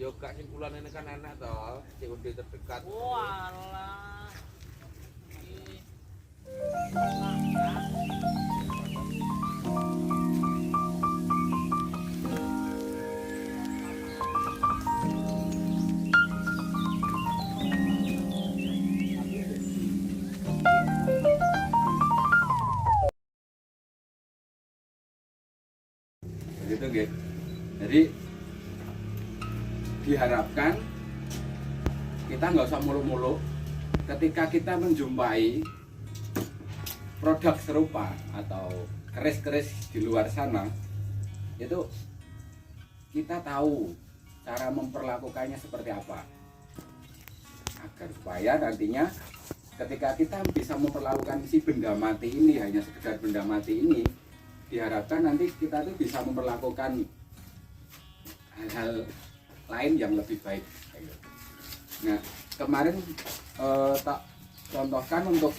Yoga simpulan ini kan enak toh, COD terdekat. Walah. Ih. Begitu nggih. Jadi diharapkan kita nggak usah muluk-muluk ketika kita menjumpai produk serupa atau keris-keris di luar sana, itu kita tahu cara memperlakukannya seperti apa, agar supaya nantinya ketika kita bisa memperlakukan si benda mati ini, hanya sekedar benda mati ini, diharapkan nanti kita tuh bisa memperlakukan hal-hal lain yang lebih baik. Nah, kemarin tak contohkan untuk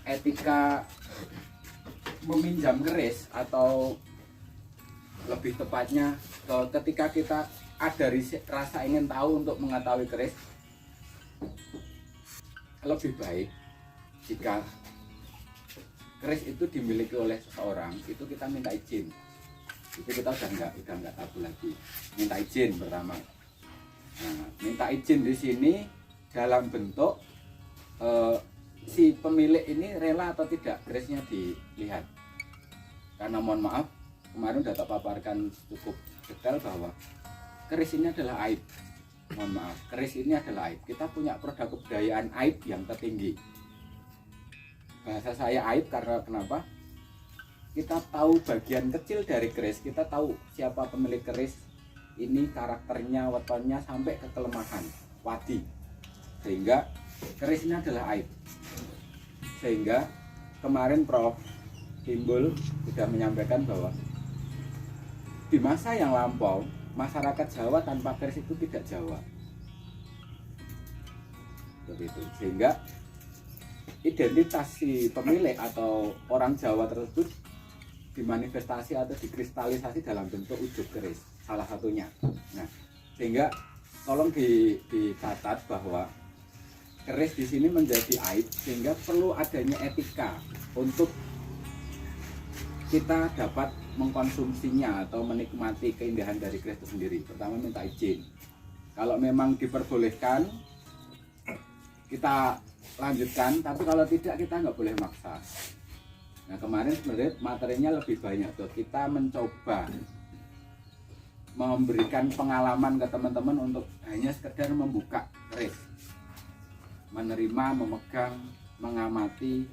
etika meminjam keris, atau lebih tepatnya ketika kita ada rasa ingin tahu untuk mengetahui keris, lebih baik jika keris itu dimiliki oleh seseorang, itu kita minta izin. Itu kita udah nggak tabu lagi, minta izin pertama. Nah, minta izin di sini dalam bentuk si pemilik ini rela atau tidak kerisnya dilihat. Karena mohon maaf, kemarin udah tak paparkan cukup detail bahwa keris ini adalah aib. Mohon maaf, keris ini adalah aib. Kita punya produk kebudayaan aib yang tertinggi. Bahasa saya aib karena kenapa? Kita tahu bagian kecil dari keris, kita tahu siapa pemilik keris ini, karakternya, wetonnya, sampai ke kelemahan wadi, sehingga keris ini adalah aib. Sehingga kemarin Prof Timbul sudah menyampaikan bahwa di masa yang lampau masyarakat Jawa tanpa keris itu tidak Jawa, begitu. Sehingga identitas si pemilik atau orang Jawa tersebut dimanifestasi atau dikristalisasi dalam bentuk ujung keris, salah satunya. Nah, sehingga tolong dicatat bahwa keris di sini menjadi aib, sehingga perlu adanya etika untuk kita dapat mengkonsumsinya atau menikmati keindahan dari keris itu sendiri. Pertama, minta izin. Kalau memang diperbolehkan, kita lanjutkan, tapi kalau tidak, kita nggak boleh maksa. Nah, kemarin sebenarnya materinya lebih banyak tuh. Kita mencoba memberikan pengalaman ke teman-teman untuk hanya sekedar membuka keris, menerima, memegang, mengamati,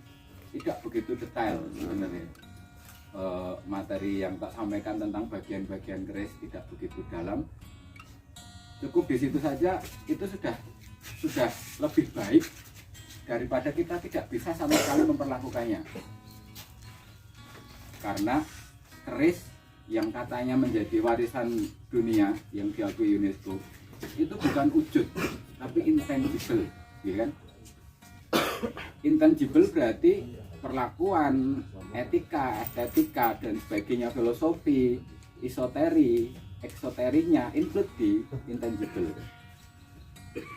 tidak begitu detail sebenarnya. Materi yang tak sampaikan tentang bagian-bagian keris tidak begitu dalam. Cukup di situ saja, itu sudah lebih baik daripada kita tidak bisa sama sekali memperlakukannya. Karena keris yang katanya menjadi warisan dunia yang diakui UNESCO itu bukan wujud, tapi intangible, ya kan? Intangible berarti perlakuan, etika, estetika, dan sebagainya, filosofi, isoteri, eksoterinya include di intangible.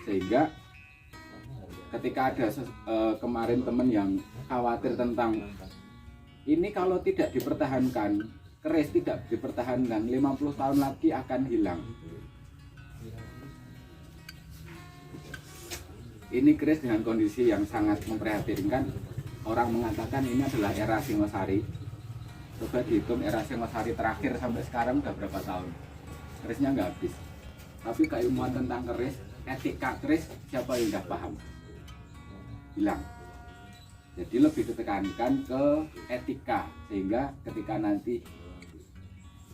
Sehingga ketika ada kemarin teman yang khawatir tentang ini, kalau tidak dipertahankan, keris tidak dipertahankan, 50 tahun lagi akan hilang. Ini keris dengan kondisi yang sangat memprihatinkan. Orang mengatakan ini adalah era Singosari. Coba dihitung era Singosari terakhir sampai sekarang udah berapa tahun. Kerisnya nggak habis. Tapi keilmuan tentang keris, etika keris, siapa yang udah paham? Hilang. Jadi lebih ditekankan ke etika, sehingga ketika nanti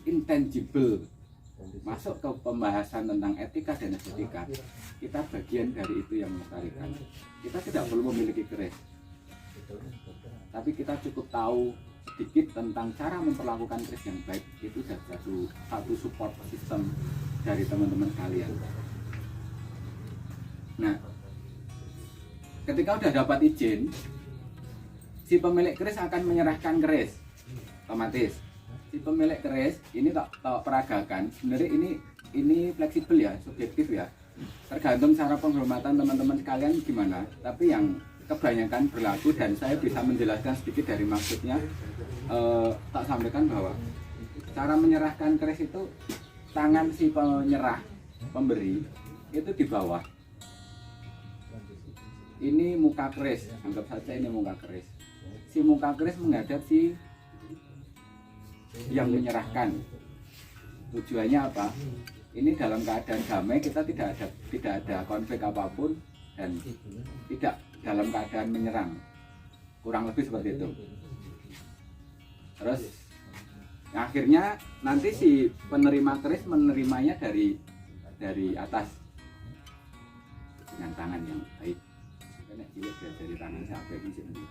intangible masuk ke pembahasan tentang etika dan estetika, kita bagian dari itu yang melestarikan. Kita tidak perlu memiliki keris, tapi kita cukup tahu sedikit tentang cara memperlakukan keris yang baik. Itu sudah satu support system dari teman-teman sekalian. Nah, ketika udah dapat izin, si pemilik keris akan menyerahkan keris, otomatis si pemilik keris ini tak peragakan. Sebenarnya ini ini fleksibel ya, subjektif ya. Tergantung cara penghormatan teman-teman sekalian gimana. Tapi yang kebanyakan berlaku dan saya bisa menjelaskan sedikit dari maksudnya. Tak sampaikan bahwa cara menyerahkan keris itu tangan si penyerah, pemberi itu di bawah. Ini muka keris, anggap saja ini muka keris. Si muka keris menghadap si yang menyerahkan. Tujuannya apa? Ini dalam keadaan damai, kita tidak ada konflik apapun dan tidak dalam keadaan menyerang. Kurang lebih seperti itu. Terus akhirnya nanti si penerima keris menerimanya dari atas dengan tangan yang baik. Karena cilik dari tangan siapa ini sih nanti.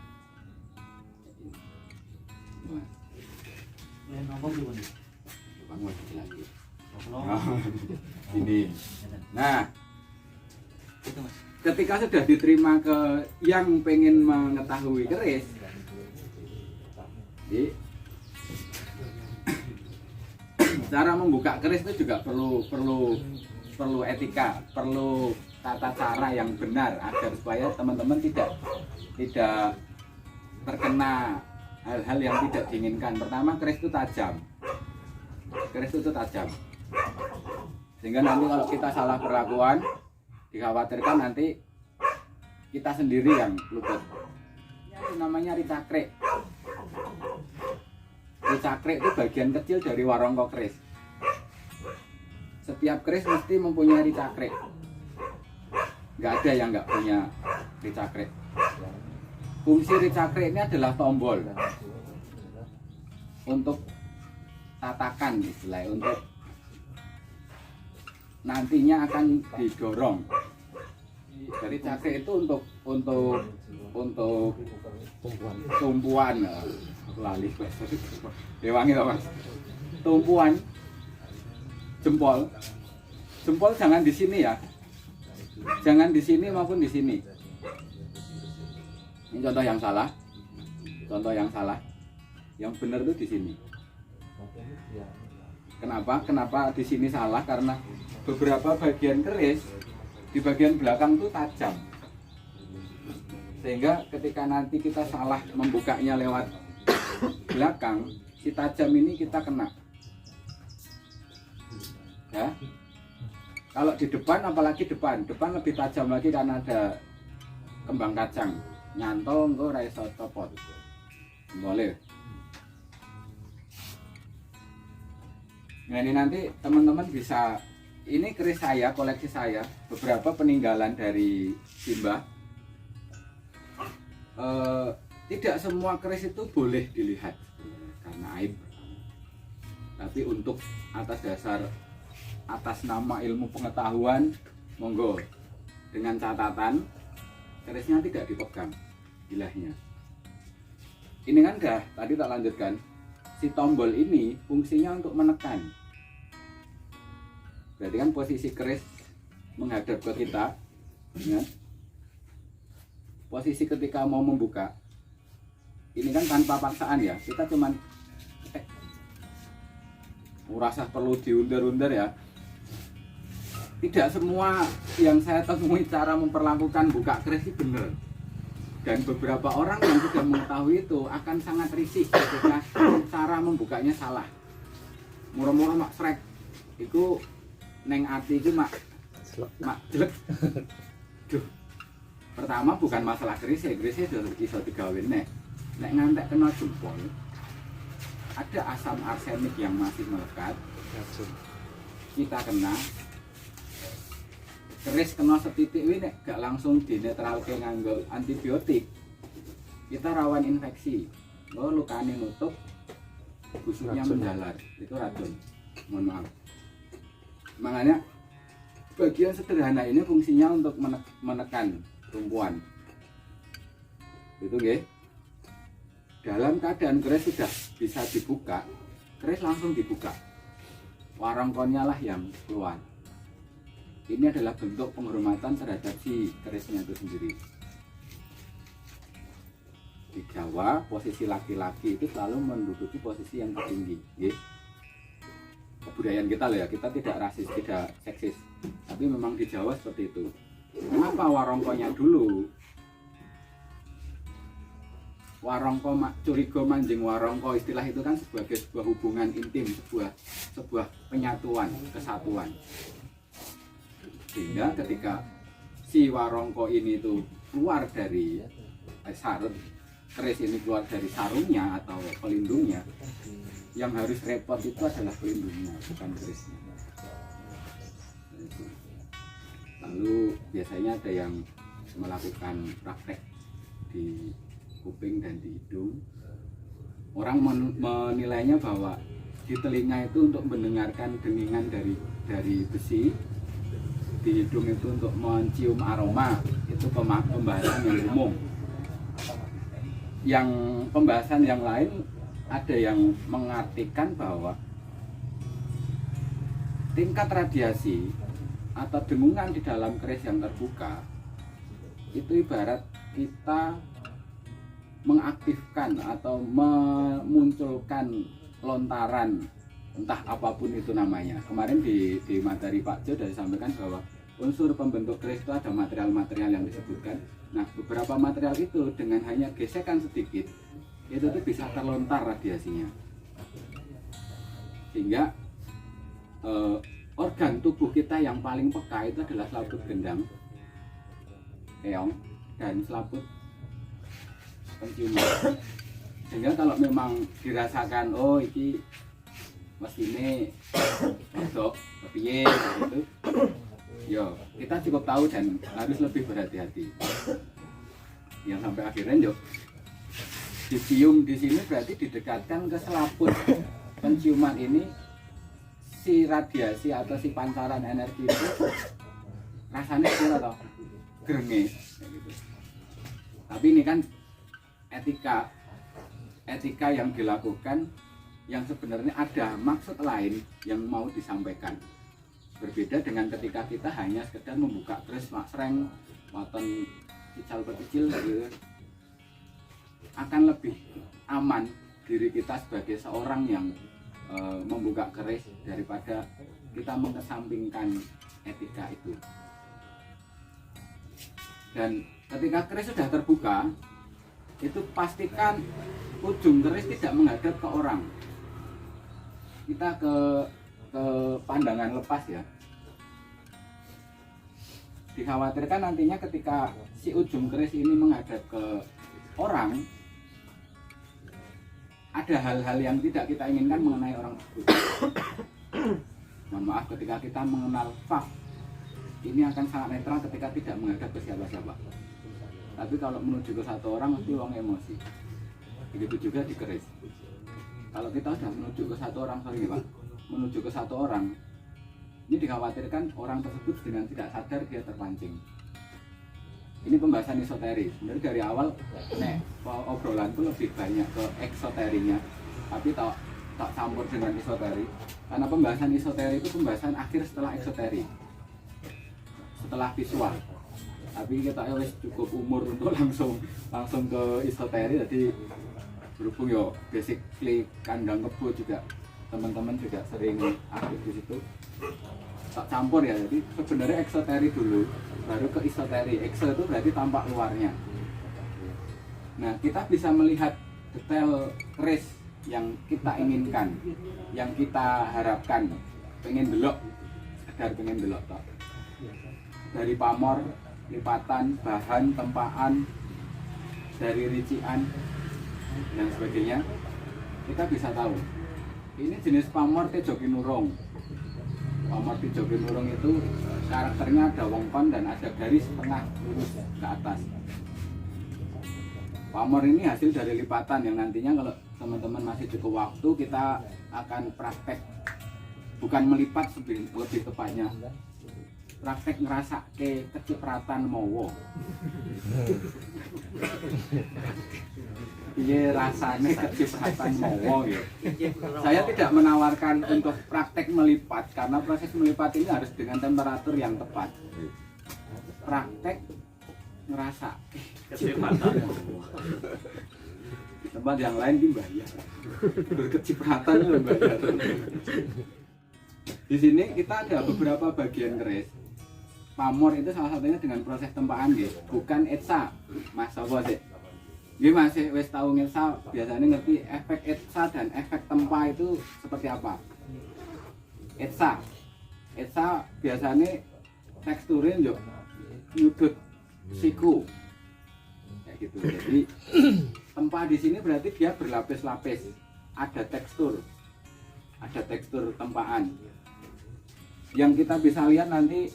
Bang mau lagi. Ini. Nah, ketika sudah diterima ke yang pengen mengetahui keris, jadi cara membuka keris itu juga perlu etika, perlu tata cara yang benar agar supaya teman-teman tidak terkena hal-hal yang tidak diinginkan. Pertama, keris itu tajam. Keris itu tajam. Sehingga nanti kalau kita salah perlakuan, dikhawatirkan nanti kita sendiri yang luput. Itu namanya ricakrek. Ricakrek itu bagian kecil dari warongko keris. Setiap keris mesti mempunyai ricakrek. Nggak ada yang nggak punya ricakrek. Fungsi ricakrek ini adalah tombol untuk tatakan, istilahnya untuk nantinya akan didorong. Dari ricakrek itu untuk tumpuan lali dewangi loh mas, tumpuan jempol jangan di sini ya, jangan di sini maupun di sini. Ini contoh yang salah, yang benar itu di sini. Kenapa di sini salah? Karena beberapa bagian keris di bagian belakang itu tajam, sehingga ketika nanti kita salah membukanya lewat belakang, si tajam ini kita kena. Ya, kalau di depan, apalagi depan lebih tajam lagi karena ada kembang kacang, nyantol engko ora iso copot. Boleh. Nah ini nanti teman-teman bisa, ini keris saya, koleksi saya, beberapa peninggalan dari Simbah. Tidak semua keris itu boleh dilihat karena aib, tapi untuk atas nama ilmu pengetahuan, monggo, dengan catatan kerisnya tidak dipegang bilahnya. Ini kan dah tadi tak lanjutkan, si tombol ini fungsinya untuk menekan. Berarti kan posisi keris menghadap ke kita, ya. Posisi ketika mau membuka ini kan tanpa paksaan ya, kita cuman merasa perlu diundar-undar ya. Tidak semua yang saya temui cara memperlakukan buka keris itu benar, dan beberapa orang yang sudah mengetahui itu akan sangat risih ketika cara membukanya salah. Murah-murah mak srek itu neng ati itu mak jelek. Duh. Pertama bukan masalah kerisnya iso digawin nek ngantek kena jempol, ada asam arsenik yang masih melekat, kita kena keris kena setitik ini gak langsung dinetralke nganggo antibiotik, kita rawan infeksi. Lukane nutup, busuknya menjalar, itu racun. Mohon maaf. Makanya bagian sederhana ini fungsinya untuk menekan tumpuan. Itu nggih. Dalam keadaan keris sudah bisa dibuka, keris langsung dibuka. Warongkonya lah yang keluar. Ini adalah bentuk penghormatan terhadap si kerisnya itu sendiri. Di Jawa, posisi laki-laki itu selalu menduduki posisi yang tertinggi. kebudayaan kita loh ya, kita tidak rasis, tidak seksis, tapi memang di Jawa seperti itu. Kenapa warongkonya dulu? Warongko, curiga manjing warongko, istilah itu kan sebagai sebuah hubungan intim, sebuah penyatuan, kesatuan. Sehingga ketika si warongko ini tuh keluar dari sarung, keris ini keluar dari sarungnya atau pelindungnya, yang harus repot itu adalah pelindungnya, bukan kerisnya. Lalu biasanya ada yang melakukan praktek di kuping dan di hidung. Orang menilainya bahwa di telinga itu untuk mendengarkan dengingan dari besi, di hidung itu untuk mencium aroma. Itu pembahasan yang umum. Yang pembahasan yang lain ada yang mengartikan bahwa tingkat radiasi atau dengungan di dalam keris yang terbuka itu ibarat kita mengaktifkan atau memunculkan lontaran, entah apapun itu namanya. Kemarin di materi Pak Jo sudah disampaikan bahwa unsur pembentuk keris itu ada material-material yang disebutkan. Nah, beberapa material itu dengan hanya gesekan sedikit itu tuh bisa terlontar radiasinya, sehingga organ tubuh kita yang paling peka itu adalah selaput gendang, keong, dan selaput penciuman. Sehingga kalau memang dirasakan oh iki mesinnya rodok kepiye gitu, yo kita cukup tahu dan harus lebih berhati-hati. Yang sampai akhirnya yo dicium di sini berarti didekatkan ke selaput penciuman ini, si radiasi atau si pancaran energi itu rasanya kira atau gerengis gitu. Tapi ini kan etika yang dilakukan yang sebenarnya ada maksud lain yang mau disampaikan. Berbeda dengan ketika kita hanya sekedar membuka keris maksreng waton ical berkecil gitu. Akan lebih aman diri kita sebagai seorang yang membuka keris daripada kita mengesampingkan etika itu. Dan ketika keris sudah terbuka, itu pastikan ujung keris tidak menghadap ke orang. Kita ke pandangan lepas ya. Dikhawatirkan nantinya ketika si ujung keris ini menghadap ke orang, ada hal-hal yang tidak kita inginkan mengenai orang tersebut. Mohon maaf, ketika kita mengenal fak, ini akan sangat netral ketika tidak menghadap ke siapa-siapa. Tapi kalau menuju ke satu orang mesti orang emosi. Begitu juga di keris. Kalau kita sudah menuju ke satu orang, menuju ke satu orang, ini dikhawatirkan orang tersebut dengan tidak sadar dia terpancing. Ini pembahasan esoteris. Sebenarnya dari awal obrolan itu lebih banyak ke eksoterinya, tapi tak campur dengan esoteri. Karena pembahasan esoteri itu pembahasan akhir setelah eksoteri, setelah visual. Tapi kita wis cukup umur untuk langsung ke esoteri. Jadi berhubung yo basically kandang kebo juga teman-teman juga sering aktif di situ, tak campur ya. Jadi sebenarnya eksoteri dulu baru ke esoteri. Ekso itu berarti tampak luarnya. Nah, kita bisa melihat detail keris yang kita inginkan, yang kita harapkan, pengen delok, sekedar pengen delok toh. Dari pamor, lipatan, bahan, tempaan, dari rician dan sebagainya, kita bisa tahu ini jenis pamor Tejoginurung. Pamor Tejoginurung itu karakternya ada wongkon dan ada garis tengah lurus ke atas. Pamor ini hasil dari lipatan yang nantinya kalau teman-teman masih cukup waktu kita akan praktek, bukan melipat lebih tepatnya praktek ngerasa ke kecipratan mowo. Iya rasanya kecipratan mowo ya. Saya tidak menawarkan untuk praktek melipat karena proses melipat ini harus dengan temperatur yang tepat. Praktek ngerasa Kecipratan. di tempat yang lain ini bayar. Berkecipratan itu bayar. Di sini kita ada beberapa bagian keris. Pamor itu salah satunya dengan proses tempaan nggih, bukan etsa. Mas apa sih? Nggih Mas, wis tau ngetsa, biasanya ngerti efek etsa dan efek tempa itu seperti apa? Etsa biasanya teksturnya yo nyudut siku. Kayak gitu. Jadi tempa di sini berarti dia berlapis-lapis. Ada tekstur tempaan. Yang kita bisa lihat nanti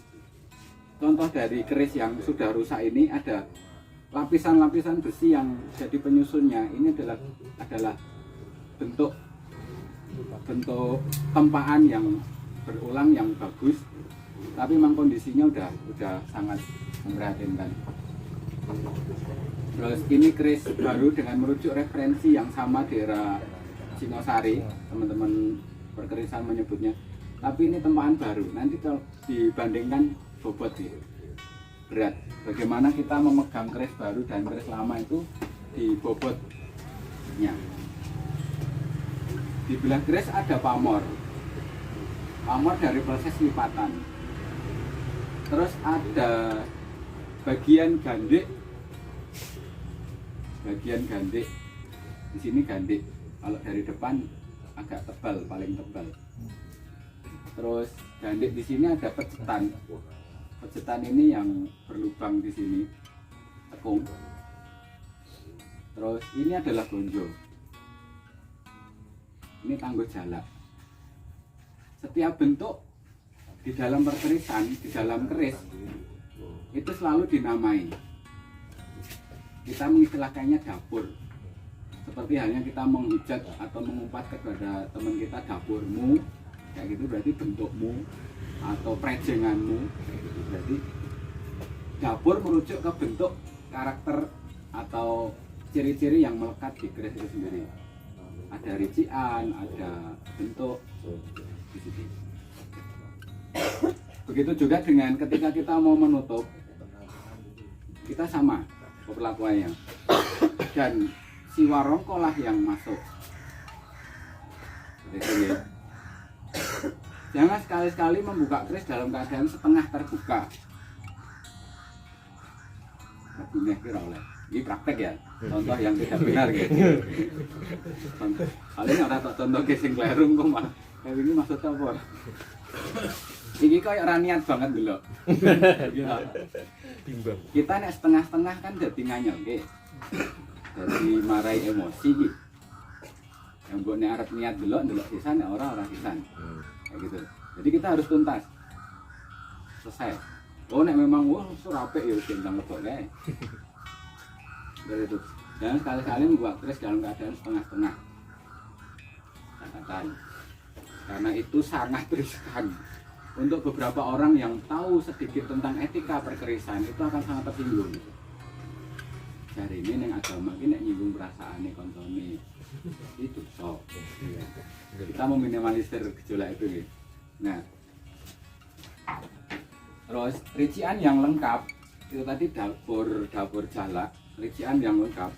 contoh dari keris yang sudah rusak ini ada lapisan-lapisan besi yang jadi penyusunnya. Ini adalah bentuk tempaan yang berulang yang bagus, tapi memang kondisinya udah sangat memprihatinkan. Terus ini keris baru dengan merujuk referensi yang sama di era Singosari, teman-teman perkerisan menyebutnya. Tapi ini tempaan baru. Nanti kalau dibandingkan bobot sih berat. Bagaimana kita memegang keris baru dan keris lama itu di bobotnya. Di belah keris ada pamor dari proses lipatan. Terus ada bagian gandik. Di sini gandik. Kalau dari depan agak tebal, paling tebal. Terus gandik di sini ada pecetan. Pecetan ini yang berlubang di sini, tekung. Terus ini adalah gonjo. Ini tangguh jalak. Setiap bentuk di dalam perkerisan, di dalam keris itu selalu dinamai. Kita mengistilahkannya dapur. Seperti halnya kita menghujat atau mengumpat kepada teman kita dapurmu, kayak gitu berarti bentukmu atau prejenganmu, kayak gitu berarti dapur merujuk ke bentuk, karakter atau ciri-ciri yang melekat di keris itu sendiri. Ada rician, ada bentuk di sini. Begitu juga dengan ketika kita mau menutup, kita sama perlakuannya, dan si warongko lah yang masuk. Jadi, jangan sekali-sekali membuka keris dalam keadaan setengah terbuka. Begini kira oleh. Ini praktek ya, contoh yang tidak benar gitu. Kalian orang tak contoh kesing klerung kok mah. Kayak ini maksudnya apa? Ini kayak raniat banget dulu. Kita nek setengah-setengah kan jadi nganyel ke. Jadi marai emosi gitu. Yang buat nek arep niat dulu sisan nek orang sisan. Kayak gitu. Jadi kita harus tuntas. Selesai. Oh nek memang wah surapek ya gendang lebok kae. Dari itu. Jangan sekali-kali membuat keris dalam keadaan setengah-setengah. Katakan. Karena itu sangat riskan. Untuk beberapa orang yang tahu sedikit tentang etika perkerisan itu akan sangat tersinggung. Dari ini yang agama ini nyinggung perasaan kontone itu sok. Kita meminimalisir gejolak itu. Gitu. Nah, terus rician yang lengkap itu tadi dapur jalak, rician yang lengkap.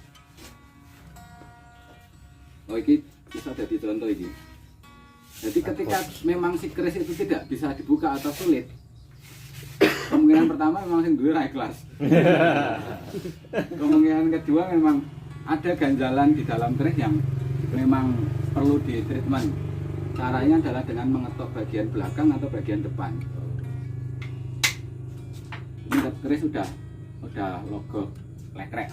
Oh ini bisa jadi contoh ini. Jadi ketika memang si keris itu tidak bisa dibuka atau sulit, kemungkinan pertama memang sing duwe ra ikhlas. Kemungkinan kedua memang ada ganjalan di dalam keris yang memang perlu di treatment. Caranya adalah dengan mengetok bagian belakang atau bagian depan. Ini keris sudah logo lekrek.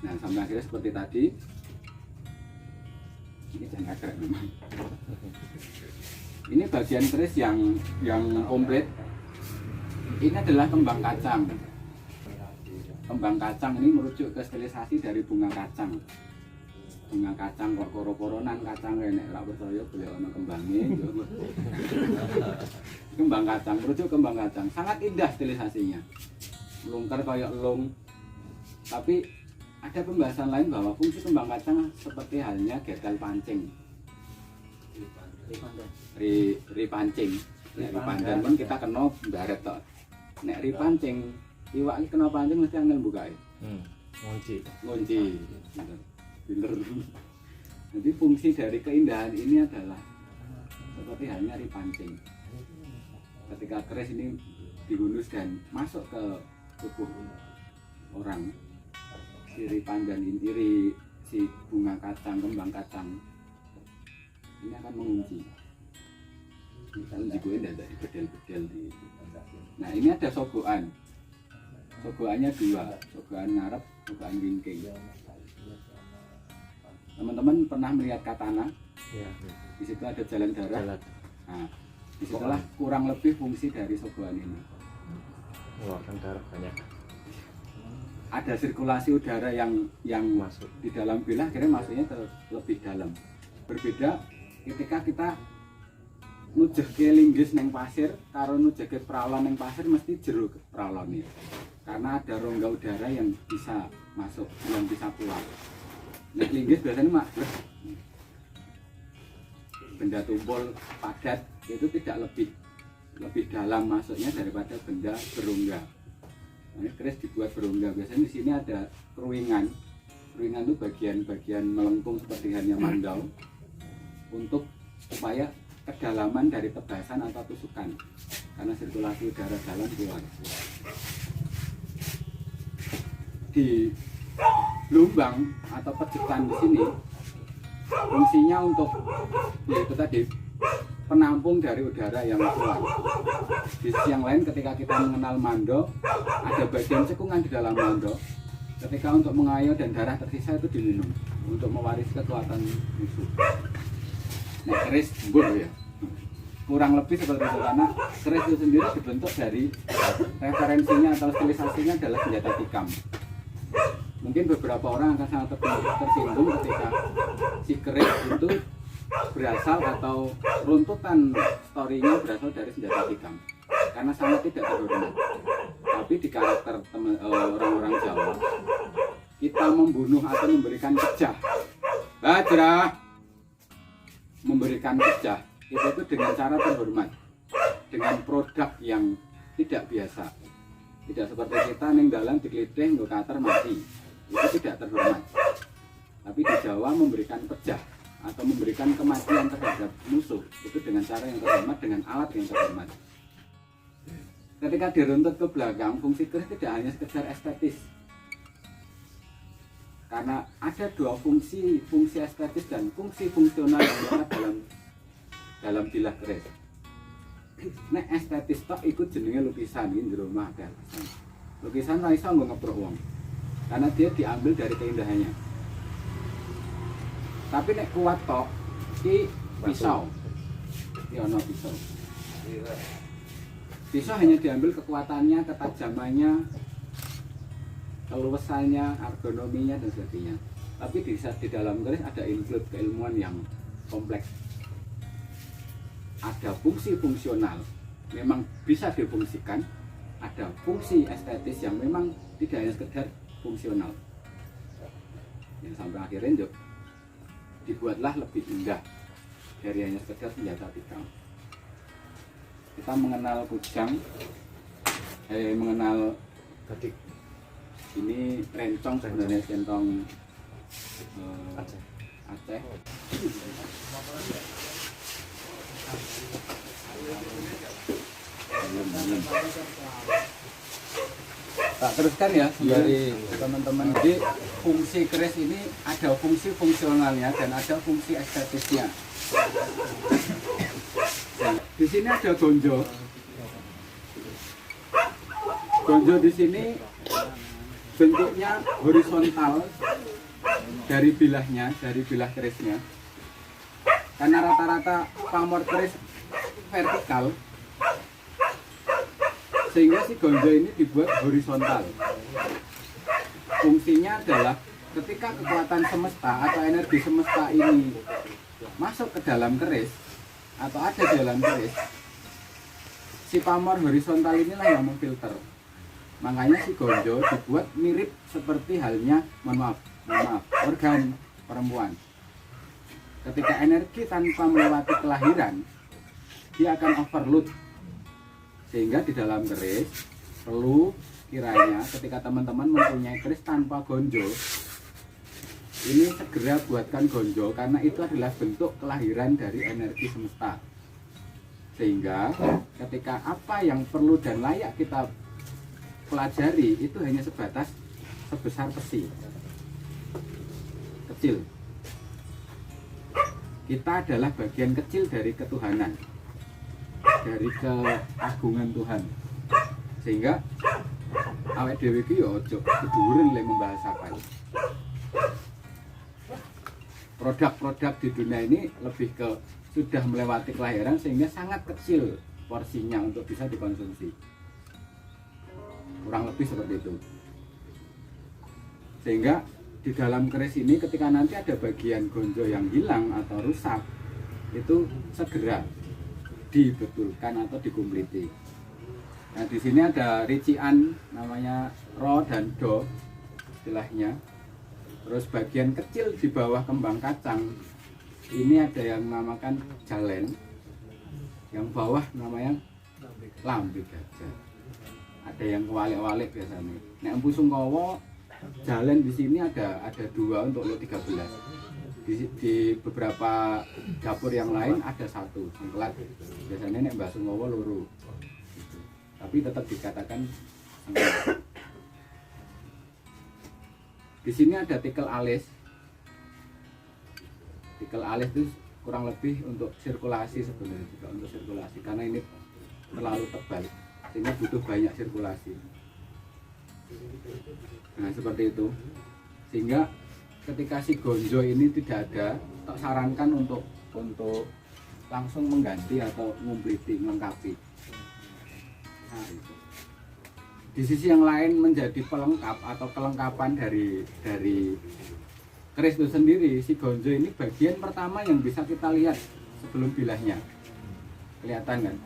Nah sampai akhirnya seperti tadi. Ini jangan lekrek memang. Ini bagian keris yang komplit. Ini adalah kembang kacang. Kembang kacang ini merujuk ke stilisasi dari bunga kacang. Bunga kacang kok koro-koronan kacang enek ora percaya boleh ana kembange. Kembang kacang merujuk kembang kacang. Sangat indah stilisasinya. Melungker kayak elung. Tapi ada pembahasan lain bahwa fungsi kembang kacang seperti halnya getel pancing. Ri pancing. Nek ri pancing pun kita kena baret tok. Nek ri pancing, iwak iki kena pancing mesti angel mbukake. Ngunci. Pinter. Jadi fungsi dari keindahan ini adalah seperti halnya ri pancing. Ketika keris ini dihunus dan masuk ke tubuh orang, si ri pandan ini, si bunga kacang, kembang kacang ini akan mengunci. Kita unci gue dari bedel-bedel di. Nah ini ada sogokan. Sogokannya dua, sogokan ngarep, sogokan wingking. Teman-teman pernah melihat katana? Ya. Di situ ada jalan darah. Jalan. Nah, disitulah kurang lebih fungsi dari sogokan ini. Mengeluarkan darah banyak. Ada sirkulasi udara yang Masuk. di dalam bilah, akhirnya masuknya ke lebih dalam. Berbeda ketika kita nujeh ke linggis neng pasir, karo nujeh ke pralon neng pasir mesti jero ke pralon ini. Karena ada rongga udara yang bisa masuk, yang bisa keluar. Nek linggis biasanya benda tumpul padat itu tidak lebih dalam masuknya daripada benda berongga. Nah, keris dibuat berongga. Biasanya di sini ada keruingan. Keruingan itu bagian melengkung seperti halnya mandau untuk supaya kedalaman dari tebasan atau tusukan, karena sirkulasi udara dalam keluar. Di lubang atau pejekan di sini fungsinya untuk yaitu tadi penampung dari udara yang keluar. Di sisi yang lain ketika kita mengenal mando, ada bagian cekungan di dalam mando. Ketika untuk mengayo dan darah tersisa itu diminum untuk mewarisi kekuatan musuh. Nah keris buah ya. Kurang lebih seperti itu karena keris itu sendiri dibentuk dari referensinya atau stilisasinya adalah senjata tikam. Mungkin beberapa orang akan sangat tersinggung ketika si keris itu berasal atau runtutan storynya berasal dari senjata tikam, karena sangat tidak terhormat. Tapi di karakter orang-orang Jawa, kita membunuh atau memberikan pejah, memberikan pejah itu dengan cara terhormat, dengan produk yang tidak biasa. Tidak seperti kita ning dalan diklitih nggo kater mati, itu tidak terhormat. Tapi di Jawa memberikan pejah atau memberikan kematian terhadap musuh itu dengan cara yang terhormat, dengan alat yang terhormat. Ketika diruntut ke belakang, fungsi keris tidak hanya sekedar estetis, karena ada dua fungsi estetis dan fungsi fungsional yang ada dalam bilah keris. Nek estetis tok ikut jenenge lukisan iki jero omah ada. Lukisan ora iso nggo ngeprok wong, karena dia diambil dari keindahannya. Tapi nek kuat tok iki pisau. Iki ana pisau. Pisau hanya diambil kekuatannya, ketajamannya, keluasannya, ergonominya dan sebagainya. Tapi di dalam keris ada include keilmuan yang kompleks. Ada fungsi fungsional, memang bisa difungsikan. Ada fungsi estetis yang memang tidak hanya sekedar fungsional. Yang sampai akhirnya dibuatlah lebih indah dari hanya sekedar senjata tikam. Kita mengenal kujang, mengenal Batik. ini rencong, sebenarnya rencong Aceh. Aceh. Tak teruskan ya dari teman-teman. Jadi fungsi keris ini ada fungsi fungsionalnya dan ada fungsi estetisnya. Di sini ada gonjo. Gonjo di sini bentuknya horizontal dari bilahnya, dari bilah kerisnya. Karena rata-rata pamor keris vertikal, sehingga si gonjo ini dibuat horizontal. Fungsinya adalah ketika kekuatan semesta atau energi semesta ini masuk ke dalam keris atau ada di dalam keris, si pamor horizontal inilah yang memfilter. Makanya si gonjo dibuat mirip seperti halnya, mohon maaf, organ perempuan. Ketika energi tanpa melewati kelahiran, dia akan overload. Sehingga di dalam keris perlu kiranya ketika teman-teman mempunyai keris tanpa gonjo, ini segera buatkan gonjo, karena itu adalah bentuk kelahiran dari energi semesta. Sehingga ketika apa yang perlu dan layak kita pelajari itu hanya sebatas sebesar pesi kecil. Kita adalah bagian kecil dari ketuhanan, dari keagungan Tuhan. Sehingga awake dhewe iki ya aja keduren lek membahasakan. Produk-produk di dunia ini lebih ke sudah melewati kelahiran sehingga sangat kecil porsinya untuk bisa dikonsumsi. Kurang lebih seperti itu. Sehingga di dalam keris ini ketika nanti ada bagian gonjo yang hilang atau rusak, itu segera dibetulkan atau dikumpliti. Nah, di sini ada rician namanya ro dan do istilahnya. Terus bagian kecil di bawah kembang kacang ini ada yang namakan jalen, yang bawah namanya lambe gajah. Ada yang kewalik-walik biasanya. Nek Empu Sungkowo jalen di sini ada 2 untuk lot 13. Di beberapa dapur yang lain ada 1 sengkelat. Biasanya nek Mbah Sungkowo loro. Tapi tetap dikatakan sengkelat. Di sini ada tikel alis. Tikel alis itu kurang lebih untuk sirkulasi sebenarnya, juga untuk sirkulasi karena ini terlalu tebal sehingga butuh banyak sirkulasi. Nah, seperti itu. Sehingga ketika si gonjo ini tidak ada, tak sarankan untuk langsung mengganti atau ngumpliti, melengkapi. Nah, itu. Di sisi yang lain menjadi pelengkap atau kelengkapan dari keris itu sendiri, si gonjo ini bagian pertama yang bisa kita lihat sebelum bilahnya. Kelihatan kan?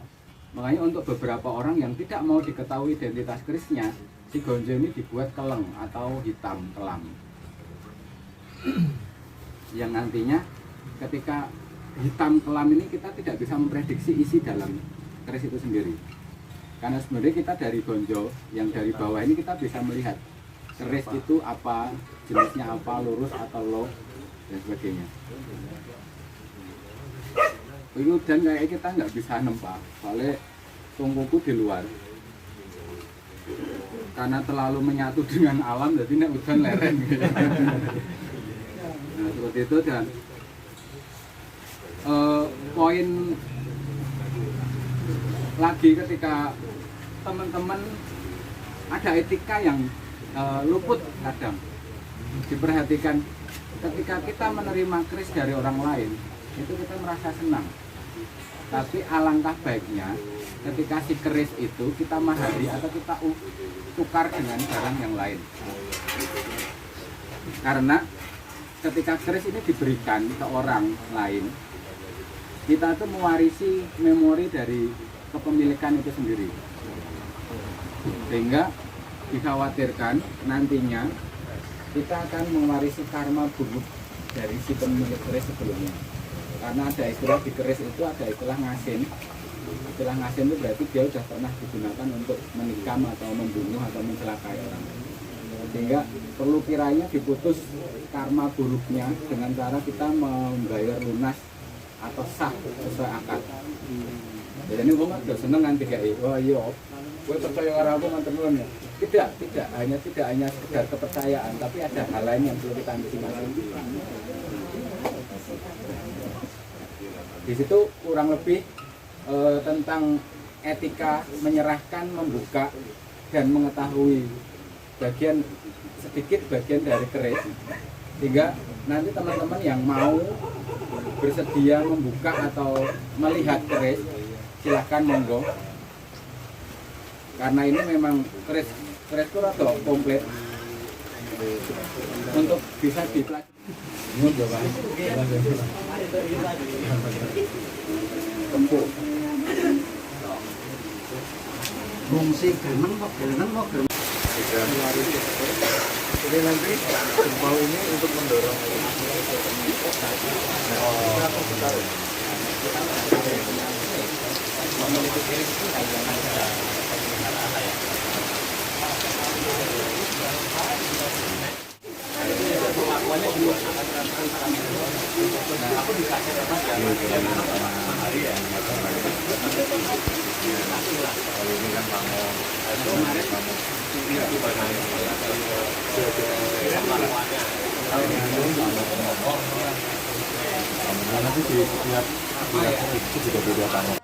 Makanya untuk beberapa orang yang tidak mau diketahui identitas kerisnya, si gonjo ini dibuat keleng atau hitam kelam. Yang nantinya ketika hitam kelam ini kita tidak bisa memprediksi isi dalam keris itu sendiri. Karena sebenarnya kita dari gonjo yang dari bawah ini kita bisa melihat keris itu apa, jenisnya apa, lurus atau low dan sebagainya. Itu dan kayak kita nggak bisa nempak, soalnya tungkuku di luar. Karena terlalu menyatu dengan alam, jadi nek udan leren gitu. Nah, seperti itu. Dan poin lagi ketika teman-teman ada etika yang luput kadang diperhatikan ketika kita menerima keris dari orang lain, itu kita merasa senang. Tapi alangkah baiknya ketika si keris itu kita mahari atau kita tukar dengan barang yang lain. Karena ketika keris ini diberikan ke orang lain, kita tuh mewarisi memori dari kepemilikan itu sendiri. Sehingga dikhawatirkan nantinya kita akan mewarisi karma buruk dari si pemilik keris sebelumnya. Karena ada istilah di keris itu ada istilah ngasin. Istilah ngasin itu berarti dia sudah pernah digunakan untuk menikam atau membunuh atau mencelakai orang. Sehingga perlu kiranya diputus karma buruknya dengan cara kita membayar lunas atau sah sesuai akad. Jadi ini gue udah seneng kan tiga wah iya, gue percaya orang aku mantan lu ya. Tidak hanya sekedar kepercayaan, tapi ada hal lain yang perlu kita antisipasi. Di situ kurang lebih tentang etika menyerahkan, membuka dan mengetahui sedikit bagian dari keris, sehingga nanti teman-teman yang mau bersedia membuka atau melihat keris silahkan monggo, karena ini memang keris itu rada komplit untuk bisa dipelajari. Empuk. Fungsi gemen kok gemen. Jadi nanti jempol ini untuk mendorong Nanti di setiap itu juga beda tanah.